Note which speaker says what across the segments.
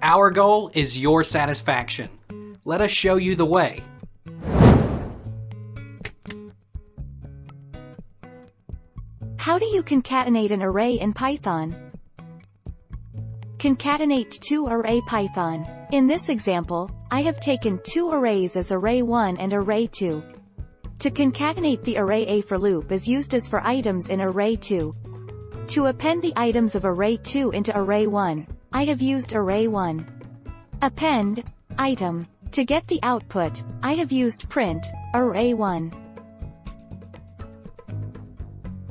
Speaker 1: Our goal is your satisfaction. Let us show you the way.
Speaker 2: How do you concatenate an array in Python? Concatenate to array Python. In this example, I have taken two arrays as array1 and array2. To concatenate the array A for loop is used as for items in array2. To append the items of array2 into array1, I have used array1. Append item. To get the output, I have used print array1.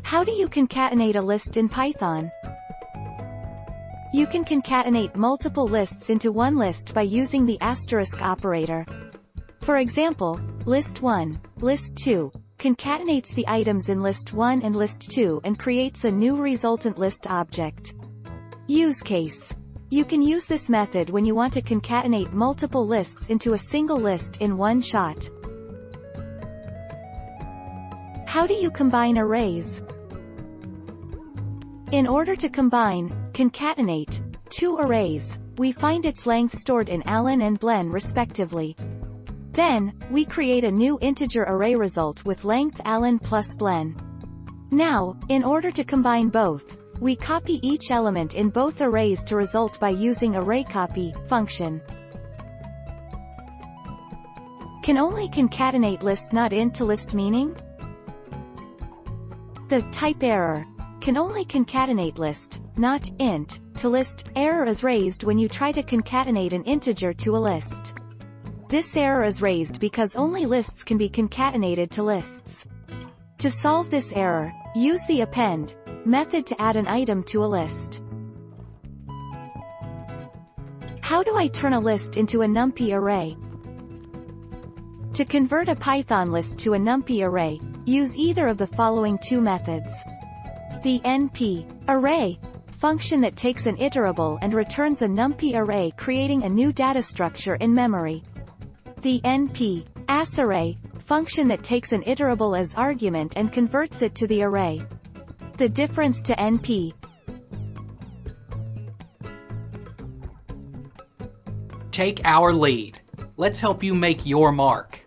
Speaker 2: How do you concatenate a list in Python? You can concatenate multiple lists into one list by using the asterisk operator. For example, list1, list2, concatenates the items in list1 and list2 and creates a new resultant list object. Use case. You can use this method when you want to concatenate multiple lists into a single list in one shot. How do you combine arrays? In order to combine, concatenate, two arrays, we find its length stored in allen and blen respectively. Then, we create a new integer array result with length allen plus blen. Now, in order to combine both, we copy each element in both arrays to result by using arrayCopy function. Can only concatenate list not int to list meaning? The type error can only concatenate list, not int, to list error is raised when you try to concatenate an integer to a list. This error is raised because only lists can be concatenated to lists. To solve this error, use the append method to add an item to a list. How do I turn a list into a NumPy array? To convert a Python list to a NumPy array, use either of the following two methods. The np array function that takes an iterable and returns a NumPy array creating a new data structure in memory. The np asArray function that takes an iterable as argument and converts it to the array. The difference to np.
Speaker 1: Take our lead. Let's help you make your mark.